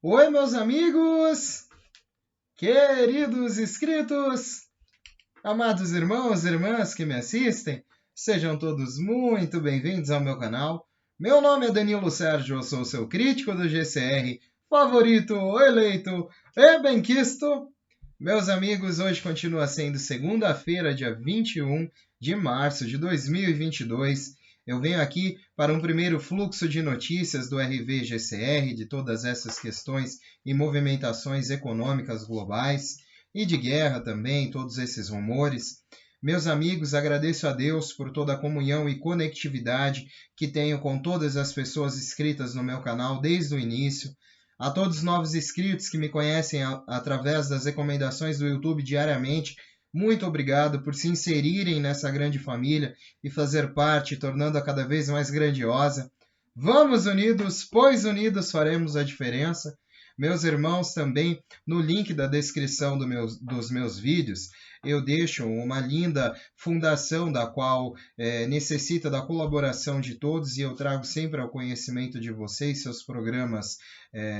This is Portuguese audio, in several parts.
Oi, meus amigos, queridos inscritos, amados irmãos e irmãs que me assistem, sejam todos muito bem-vindos ao meu canal. Meu nome é Danilo Sérgio, eu sou o seu crítico do GCR, favorito, eleito e benquisto. Meus amigos, hoje continua sendo segunda-feira, dia 21 de março de 2022. Eu venho aqui para um primeiro fluxo de notícias do RV-GCR, de todas essas questões e movimentações econômicas globais e de guerra também, todos esses rumores. Meus amigos, agradeço a Deus por toda a comunhão e conectividade que tenho com todas as pessoas inscritas no meu canal desde o início. A todos os novos inscritos que me conhecem através das recomendações do YouTube diariamente, muito obrigado por se inserirem nessa grande família e fazer parte, tornando-a cada vez mais grandiosa. Vamos unidos, pois unidos faremos a diferença. Meus irmãos, também no link da descrição dos meus vídeos, eu deixo uma linda fundação da qual necessita da colaboração de todos e eu trago sempre ao conhecimento de vocês seus programas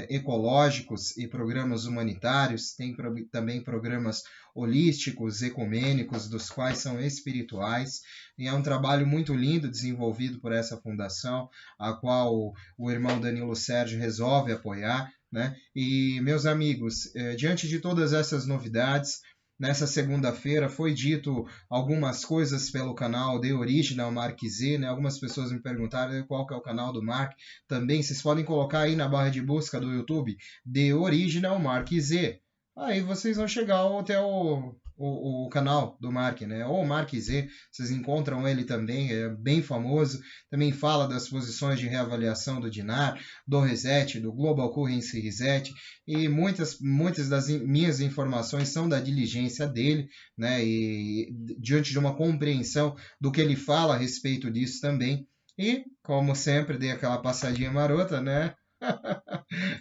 ecológicos e programas humanitários, tem também programas holísticos, ecumênicos, dos quais são espirituais, e é um trabalho muito lindo desenvolvido por essa fundação, a qual o irmão Danilo Sérgio resolve apoiar, né? E, meus amigos, diante de todas essas novidades, nessa segunda-feira foi dito algumas coisas pelo canal The Original Mark Z, né? Algumas pessoas me perguntaram qual que é o canal do Mark. Também vocês podem colocar aí na barra de busca do YouTube The Original Mark Z. Aí vocês vão chegar até o canal do Mark, né? Ou Mark Z, vocês encontram ele também, é bem famoso. Também fala das posições de reavaliação do Dinar, do Reset, do Global Currency Reset, e muitas das minhas informações são da diligência dele, né? E diante de uma compreensão do que ele fala a respeito disso também. E, como sempre, dei aquela passadinha marota, né?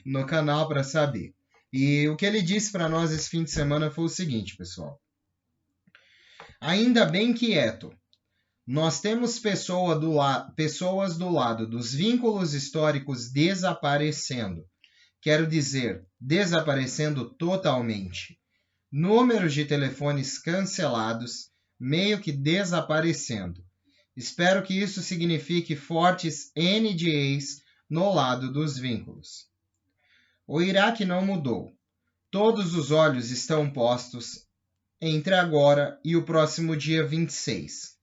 No canal para saber. E o que ele disse para nós esse fim de semana foi o seguinte, pessoal. Ainda bem quieto. Nós temos pessoas do lado dos vínculos históricos desaparecendo. Quero dizer, desaparecendo totalmente. Números de telefones cancelados, meio que desaparecendo. Espero que isso signifique fortes NDAs no lado dos vínculos. O Iraque não mudou. Todos os olhos estão postos entre agora e o próximo dia 26.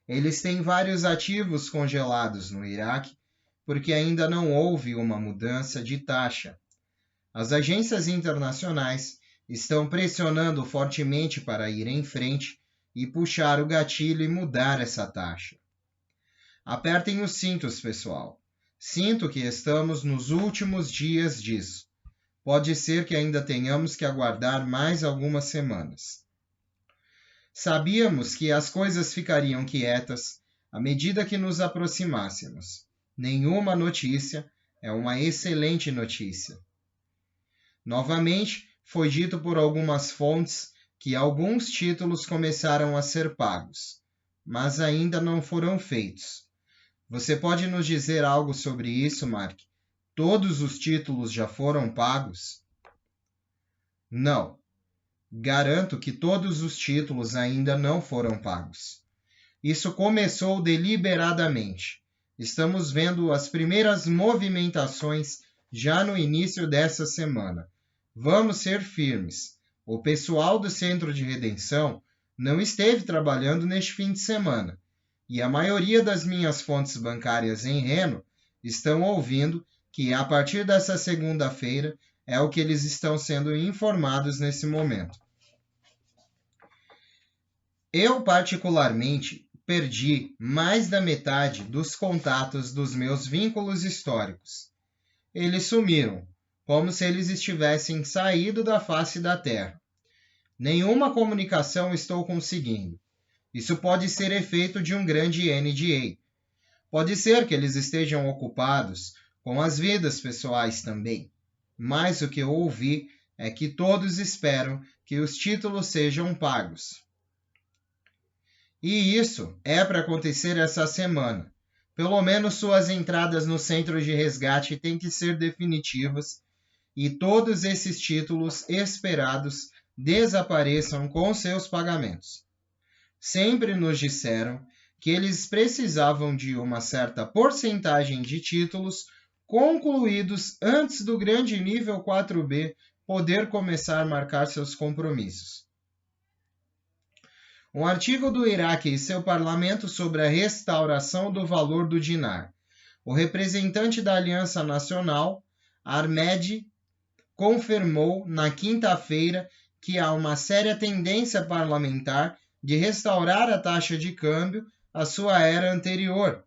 Eles têm vários ativos congelados no Iraque, porque ainda não houve uma mudança de taxa. As agências internacionais estão pressionando fortemente para ir em frente e puxar o gatilho e mudar essa taxa. Apertem os cintos, pessoal. Sinto que estamos nos últimos dias disso. Pode ser que ainda tenhamos que aguardar mais algumas semanas. Sabíamos que as coisas ficariam quietas à medida que nos aproximássemos. Nenhuma notícia é uma excelente notícia. Novamente, foi dito por algumas fontes que alguns títulos começaram a ser pagos, mas ainda não foram feitos. Você pode nos dizer algo sobre isso, Mark? Todos os títulos já foram pagos? Não. Garanto que todos os títulos ainda não foram pagos. Isso começou deliberadamente. Estamos vendo as primeiras movimentações já no início dessa semana. Vamos ser firmes. O pessoal do Centro de Redenção não esteve trabalhando neste fim de semana. E a maioria das minhas fontes bancárias em Reno estão ouvindo que a partir dessa segunda-feira é o que eles estão sendo informados nesse momento. Eu, particularmente, perdi mais da metade dos contatos dos meus vínculos históricos. Eles sumiram, como se eles estivessem saído da face da Terra. Nenhuma comunicação estou conseguindo. Isso pode ser efeito de um grande NDA. Pode ser que eles estejam ocupados com as vidas pessoais também. Mas o que eu ouvi é que todos esperam que os títulos sejam pagos. E isso é para acontecer essa semana. Pelo menos suas entradas no centro de resgate têm que ser definitivas e todos esses títulos esperados desapareçam com seus pagamentos. Sempre nos disseram que eles precisavam de uma certa porcentagem de títulos concluídos antes do grande nível 4B poder começar a marcar seus compromissos. Um artigo do Iraque e seu parlamento sobre a restauração do valor do dinar. O representante da Aliança Nacional, Ahmed, confirmou na quinta-feira que há uma séria tendência parlamentar de restaurar a taxa de câmbio à sua era anterior.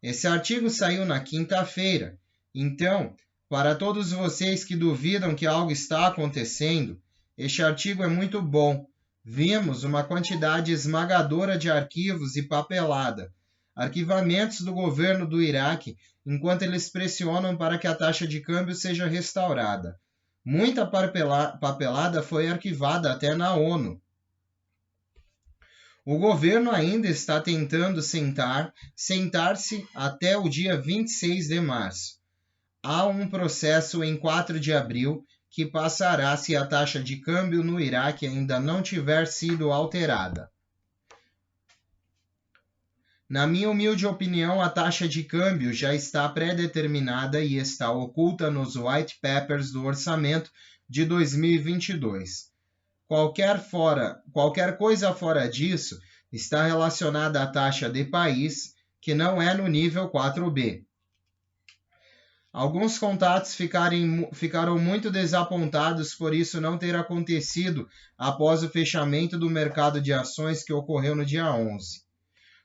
Esse artigo saiu na quinta-feira. Então, para todos vocês que duvidam que algo está acontecendo, este artigo é muito bom. Vimos uma quantidade esmagadora de arquivos e papelada, arquivamentos do governo do Iraque, enquanto eles pressionam para que a taxa de câmbio seja restaurada. Muita papelada foi arquivada até na ONU. O governo ainda está tentando sentar-se até o dia 26 de março. Há um processo em 4 de abril que passará se a taxa de câmbio no Iraque ainda não tiver sido alterada. Na minha humilde opinião, a taxa de câmbio já está pré-determinada e está oculta nos White Papers do orçamento de 2022. Qualquer coisa fora disso está relacionada à taxa de país, que não é no nível 4B. Alguns contatos ficaram muito desapontados por isso não ter acontecido após o fechamento do mercado de ações que ocorreu no dia 11.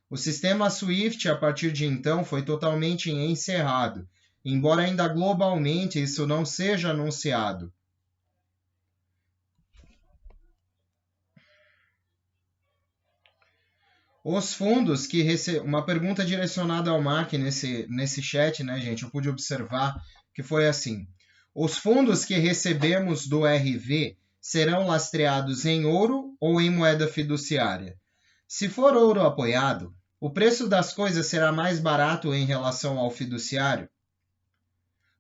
O sistema SWIFT, a partir de então, foi totalmente encerrado, embora ainda globalmente isso não seja anunciado. Os fundos que uma pergunta direcionada ao Mark nesse chat, né, gente? Eu pude observar que foi assim. Os fundos que recebemos do RV serão lastreados em ouro ou em moeda fiduciária? Se for ouro apoiado, o preço das coisas será mais barato em relação ao fiduciário?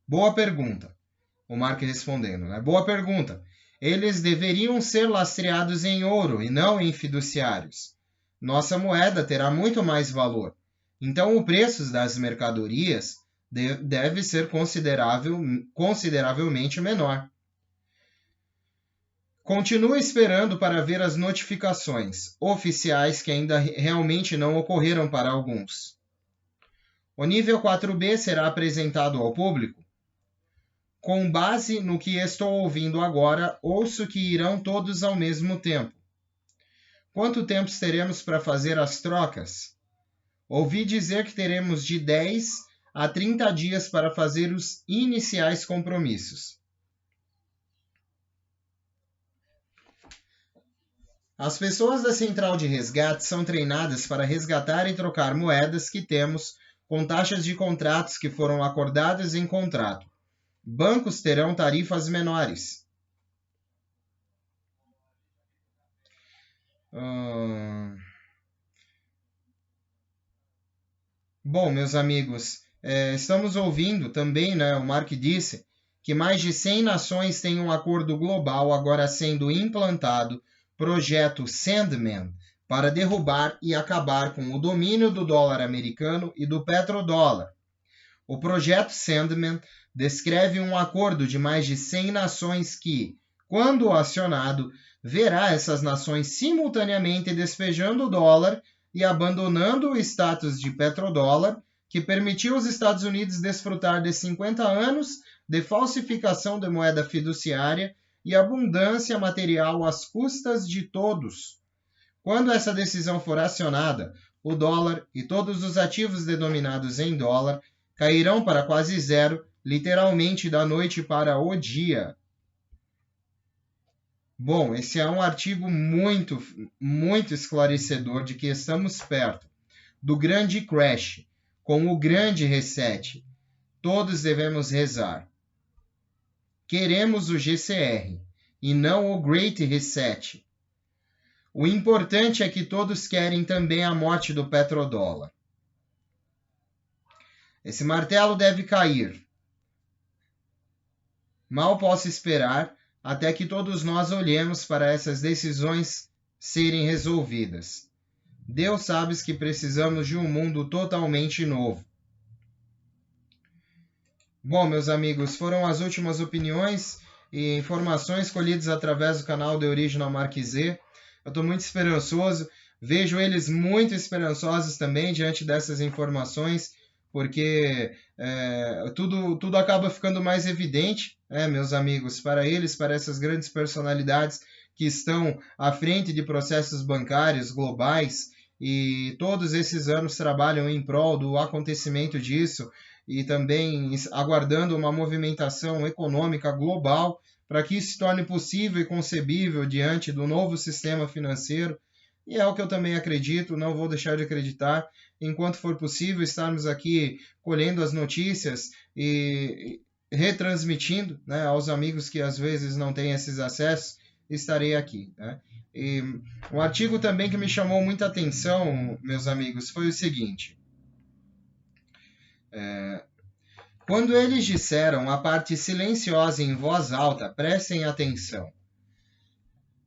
Boa pergunta. O Mark respondendo, né? Boa pergunta. Eles deveriam ser lastreados em ouro e não em fiduciários. Nossa moeda terá muito mais valor. Então, o preço das mercadorias deve ser consideravelmente menor. Continue esperando para ver as notificações oficiais que ainda realmente não ocorreram para alguns. O nível 4B será apresentado ao público? Com base no que estou ouvindo agora, ouço que irão todos ao mesmo tempo. Quanto tempo teremos para fazer as trocas? Ouvi dizer que teremos de 10 a 30 dias para fazer os iniciais compromissos. As pessoas da central de resgate são treinadas para resgatar e trocar moedas que temos com taxas de contratos que foram acordadas em contrato. Bancos terão tarifas menores. Bom, meus amigos, estamos ouvindo também, né, o Mark disse que mais de 100 nações têm um acordo global agora sendo implantado, projeto Sandman, para derrubar e acabar com o domínio do dólar americano e do petrodólar. O projeto Sandman descreve um acordo de mais de 100 nações que, quando acionado, verá essas nações simultaneamente despejando o dólar e abandonando o status de petrodólar, que permitiu aos Estados Unidos desfrutar de 50 anos de falsificação de moeda fiduciária e abundância material às custas de todos. Quando essa decisão for acionada, o dólar e todos os ativos denominados em dólar cairão para quase zero, literalmente da noite para o dia. Bom, esse é um artigo muito, muito esclarecedor de que estamos perto do grande crash, com o grande reset. Todos devemos rezar. Queremos o GCR e não o Great Reset. O importante é que todos querem também a morte do petrodólar. Esse martelo deve cair. Mal posso esperar até que todos nós olhemos para essas decisões serem resolvidas. Deus sabe que precisamos de um mundo totalmente novo. Bom, meus amigos, foram as últimas opiniões e informações colhidas através do canal The Original Marquise. Eu estou muito esperançoso, vejo eles muito esperançosos também diante dessas informações, porque tudo acaba ficando mais evidente, meus amigos, para eles, para essas grandes personalidades que estão à frente de processos bancários globais e todos esses anos trabalham em prol do acontecimento disso e também aguardando uma movimentação econômica global para que isso se torne possível e concebível diante do novo sistema financeiro. E é o que eu também acredito, não vou deixar de acreditar. Enquanto for possível, estarmos aqui colhendo as notícias e retransmitindo, né, aos amigos que às vezes não têm esses acessos, estarei aqui. Né? E um artigo também que me chamou muita atenção, meus amigos, foi o seguinte. Quando eles disseram a parte silenciosa em voz alta, prestem atenção.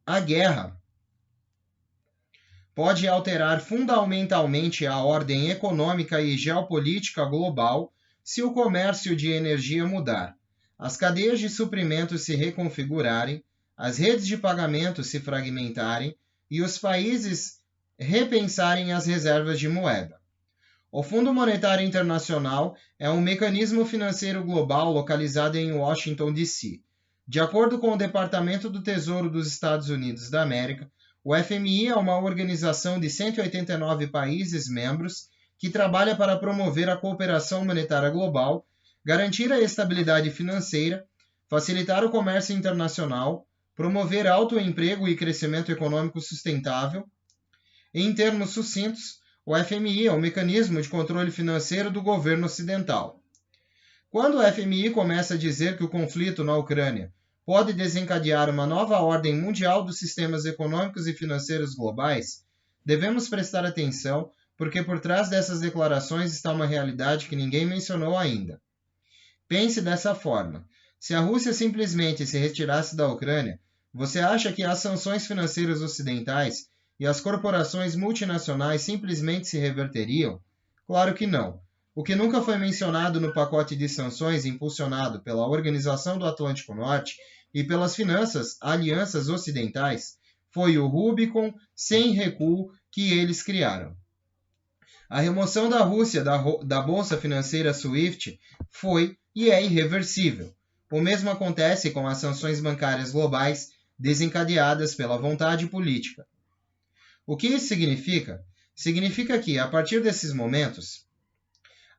A guerra pode alterar fundamentalmente a ordem econômica e geopolítica global se o comércio de energia mudar, as cadeias de suprimentos se reconfigurarem, as redes de pagamento se fragmentarem e os países repensarem as reservas de moeda. O Fundo Monetário Internacional é um mecanismo financeiro global localizado em Washington, D.C. De acordo com o Departamento do Tesouro dos Estados Unidos da América, o FMI é uma organização de 189 países membros que trabalha para promover a cooperação monetária global, garantir a estabilidade financeira, facilitar o comércio internacional, promover alto emprego e crescimento econômico sustentável. Em termos sucintos, o FMI é o mecanismo de controle financeiro do governo ocidental. Quando o FMI começa a dizer que o conflito na Ucrânia pode desencadear uma nova ordem mundial dos sistemas econômicos e financeiros globais, devemos prestar atenção, porque por trás dessas declarações está uma realidade que ninguém mencionou ainda. Pense dessa forma. Se a Rússia simplesmente se retirasse da Ucrânia, você acha que as sanções financeiras ocidentais e as corporações multinacionais simplesmente se reverteriam? Claro que não. O que nunca foi mencionado no pacote de sanções impulsionado pela Organização do Atlântico Norte e pelas alianças ocidentais foi o Rubicon sem recuo que eles criaram. A remoção da Rússia da Bolsa Financeira SWIFT foi e é irreversível. O mesmo acontece com as sanções bancárias globais desencadeadas pela vontade política. O que isso significa? Significa que, a partir desses momentos,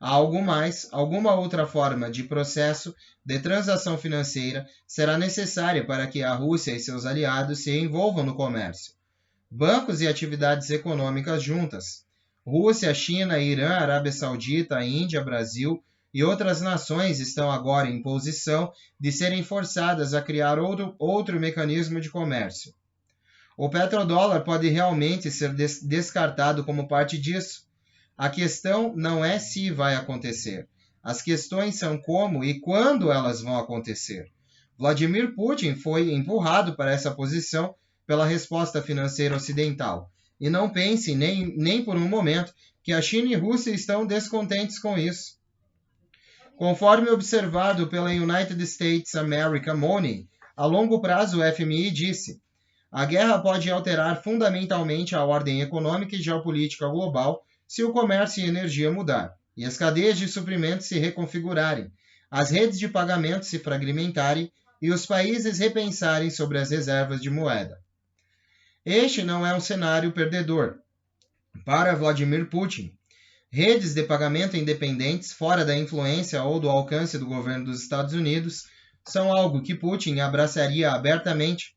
alguma outra forma de processo de transação financeira será necessária para que a Rússia e seus aliados se envolvam no comércio. Bancos e atividades econômicas juntas. Rússia, China, Irã, Arábia Saudita, Índia, Brasil e outras nações estão agora em posição de serem forçadas a criar outro mecanismo de comércio. O petrodólar pode realmente ser descartado como parte disso. A questão não é se vai acontecer. As questões são como e quando elas vão acontecer. Vladimir Putin foi empurrado para essa posição pela resposta financeira ocidental. E não pense nem por um momento que a China e a Rússia estão descontentes com isso. Conforme observado pela United States America Money, a longo prazo o FMI disse: a guerra pode alterar fundamentalmente a ordem econômica e geopolítica global se o comércio e energia mudar, e as cadeias de suprimentos se reconfigurarem, as redes de pagamento se fragmentarem e os países repensarem sobre as reservas de moeda. Este não é um cenário perdedor. Para Vladimir Putin, redes de pagamento independentes fora da influência ou do alcance do governo dos Estados Unidos são algo que Putin abraçaria abertamente.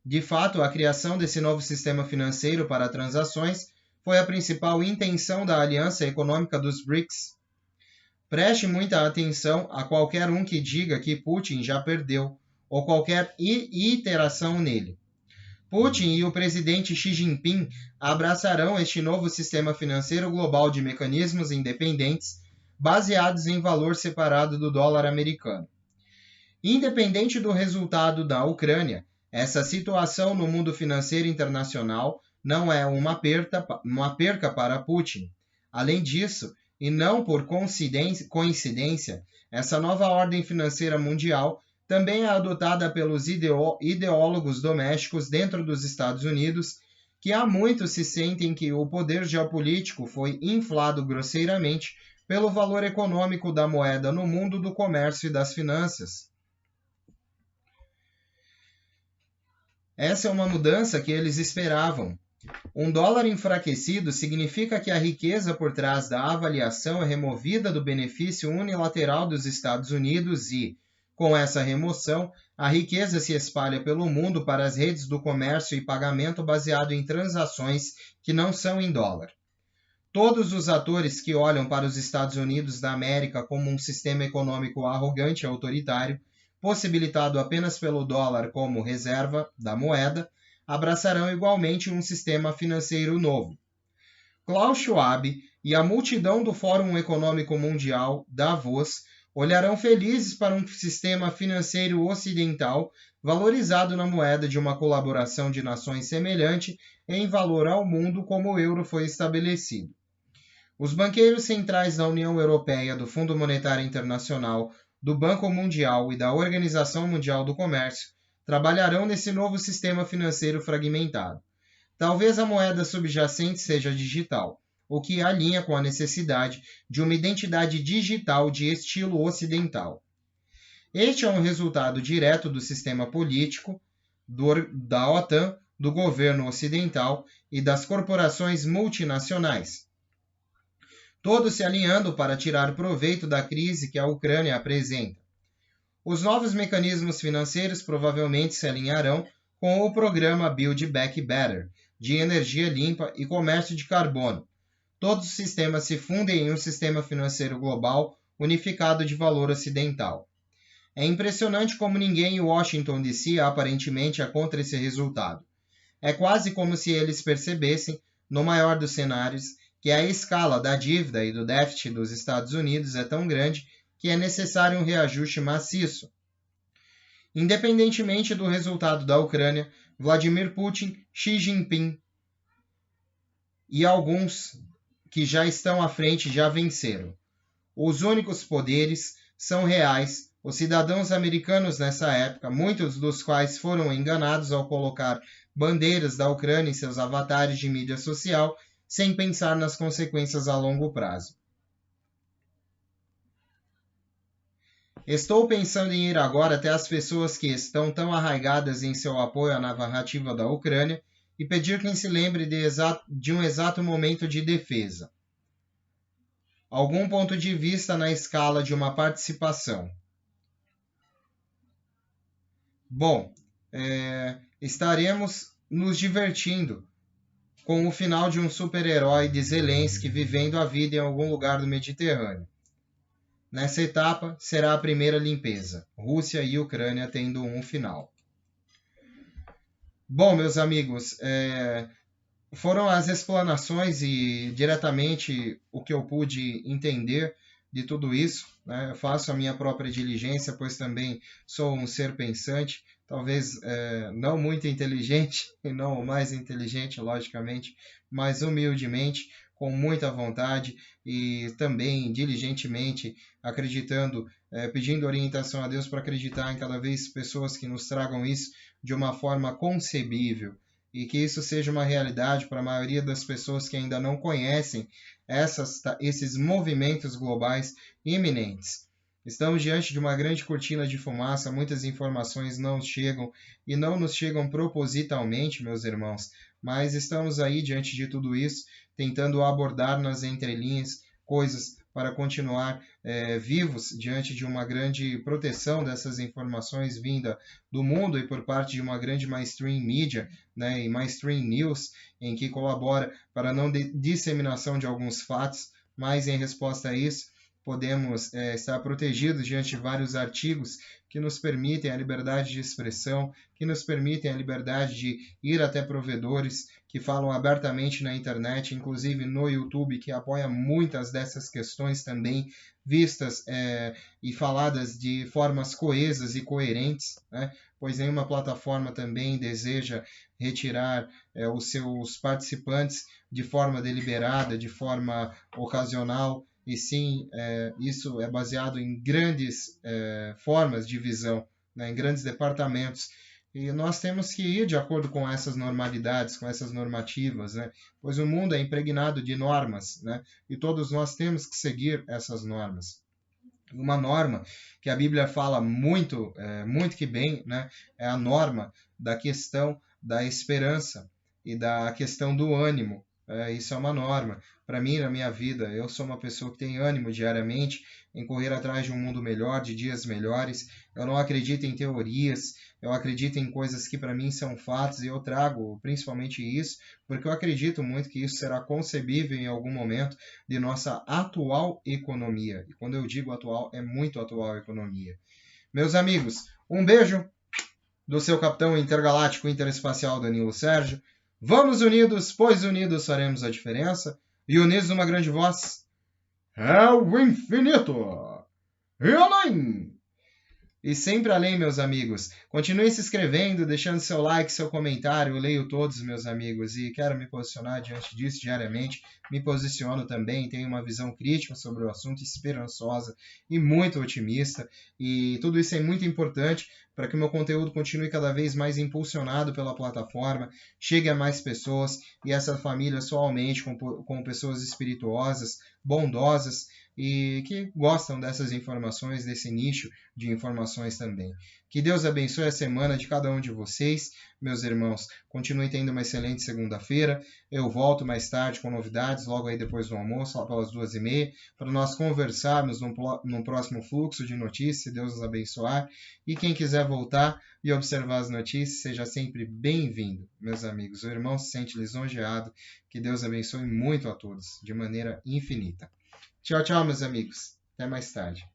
De fato, a criação desse novo sistema financeiro para transações foi a principal intenção da Aliança Econômica dos BRICS. Preste muita atenção a qualquer um que diga que Putin já perdeu, ou qualquer iteração nele. Putin e o presidente Xi Jinping abraçarão este novo sistema financeiro global de mecanismos independentes, baseados em valor separado do dólar americano. Independente do resultado da Ucrânia, essa situação no mundo financeiro internacional não é uma perca para Putin. Além disso, e não por coincidência, essa nova ordem financeira mundial também é adotada pelos ideólogos domésticos dentro dos Estados Unidos, que há muito se sentem que o poder geopolítico foi inflado grosseiramente pelo valor econômico da moeda no mundo do comércio e das finanças. Essa é uma mudança que eles esperavam. Um dólar enfraquecido significa que a riqueza por trás da avaliação é removida do benefício unilateral dos Estados Unidos e, com essa remoção, a riqueza se espalha pelo mundo para as redes do comércio e pagamento baseado em transações que não são em dólar. Todos os atores que olham para os Estados Unidos da América como um sistema econômico arrogante e autoritário, possibilitado apenas pelo dólar como reserva da moeda, abraçarão igualmente um sistema financeiro novo. Klaus Schwab e a multidão do Fórum Econômico Mundial, Davos, olharão felizes para um sistema financeiro ocidental valorizado na moeda de uma colaboração de nações semelhante em valor ao mundo como o euro foi estabelecido. Os banqueiros centrais da União Europeia, do Fundo Monetário Internacional, do Banco Mundial e da Organização Mundial do Comércio trabalharão nesse novo sistema financeiro fragmentado. Talvez a moeda subjacente seja digital, o que alinha com a necessidade de uma identidade digital de estilo ocidental. Este é um resultado direto do sistema político, da OTAN, do governo ocidental e das corporações multinacionais, todos se alinhando para tirar proveito da crise que a Ucrânia apresenta. Os novos mecanismos financeiros provavelmente se alinharão com o programa Build Back Better, de energia limpa e comércio de carbono. Todos os sistemas se fundem em um sistema financeiro global unificado de valor ocidental. É impressionante como ninguém em Washington DC aparentemente é contra esse resultado. É quase como se eles percebessem, no maior dos cenários, que a escala da dívida e do déficit dos Estados Unidos é tão grande que é necessário um reajuste maciço. Independentemente do resultado da Ucrânia, Vladimir Putin, Xi Jinping e alguns que já estão à frente já venceram. Os únicos poderes são reais. Os cidadãos americanos nessa época, muitos dos quais foram enganados ao colocar bandeiras da Ucrânia em seus avatares de mídia social, sem pensar nas consequências a longo prazo. Estou pensando em ir agora até as pessoas que estão tão arraigadas em seu apoio à narrativa da Ucrânia e pedir quem se lembre de um exato momento de defesa. Algum ponto de vista na escala de uma participação. Bom, estaremos nos divertindo com o final de um super-herói de Zelensky vivendo a vida em algum lugar do Mediterrâneo. Nessa etapa, será a primeira limpeza, Rússia e Ucrânia tendo um final. Bom, meus amigos, foram as explanações e diretamente o que eu pude entender de tudo isso. Né? Eu faço a minha própria diligência, pois também sou um ser pensante, talvez não muito inteligente, e não o mais inteligente, logicamente, mas humildemente, com muita vontade e também diligentemente acreditando, pedindo orientação a Deus para acreditar em cada vez pessoas que nos tragam isso de uma forma concebível e que isso seja uma realidade para a maioria das pessoas que ainda não conhecem esses movimentos globais iminentes. Estamos diante de uma grande cortina de fumaça, muitas informações não chegam e não nos chegam propositalmente, meus irmãos, mas estamos aí diante de tudo isso, tentando abordar nas entrelinhas coisas para continuar vivos diante de uma grande proteção dessas informações vinda do mundo e por parte de uma grande mainstream media, né, e mainstream news, em que colabora para a não disseminação de alguns fatos, mas em resposta a isso, podemos estar protegidos diante de vários artigos que nos permitem a liberdade de expressão, que nos permitem a liberdade de ir até provedores que falam abertamente na internet, inclusive no YouTube, que apoia muitas dessas questões também, vistas e faladas de formas coesas e coerentes, né? Pois nenhuma plataforma também deseja retirar os seus participantes de forma deliberada, de forma ocasional, e sim, isso é baseado em grandes formas de visão, né, em grandes departamentos. E nós temos que ir de acordo com essas normalidades, com essas normativas, né? Pois o mundo é impregnado de normas, né? E todos nós temos que seguir essas normas. Uma norma que a Bíblia fala muito, muito que bem, né? É a norma da questão da esperança e da questão do ânimo. Isso é uma norma. Para mim, na minha vida, eu sou uma pessoa que tem ânimo diariamente em correr atrás de um mundo melhor, de dias melhores. Eu não acredito em teorias, eu acredito em coisas que para mim são fatos e eu trago principalmente isso, porque eu acredito muito que isso será concebível em algum momento de nossa atual economia. E quando eu digo atual, é muito atual a economia. Meus amigos, um beijo do seu capitão intergaláctico interespacial Danilo Sérgio. Vamos unidos, pois unidos faremos a diferença. E unidos numa grande voz. É o infinito! E além! E sempre além, meus amigos. Continue se inscrevendo, deixando seu like, seu comentário. Eu leio todos, meus amigos, e quero me posicionar diante disso diariamente. Me posiciono também, tenho uma visão crítica sobre o assunto, esperançosa e muito otimista. E tudo isso é muito importante para que o meu conteúdo continue cada vez mais impulsionado pela plataforma, chegue a mais pessoas e essa família só aumente com pessoas espirituosas, bondosas e que gostam dessas informações, desse nicho de informações também. Que Deus abençoe a semana de cada um de vocês, meus irmãos. Continue tendo uma excelente segunda-feira. Eu volto mais tarde com novidades, logo aí depois do almoço, lá pelas 2h30, para nós conversarmos num próximo fluxo de notícias, se Deus nos abençoar. E quem quiser voltar e observar as notícias, seja sempre bem-vindo, meus amigos. O irmão se sente lisonjeado. Que Deus abençoe muito a todos, de maneira infinita. Tchau, tchau, meus amigos. Até mais tarde.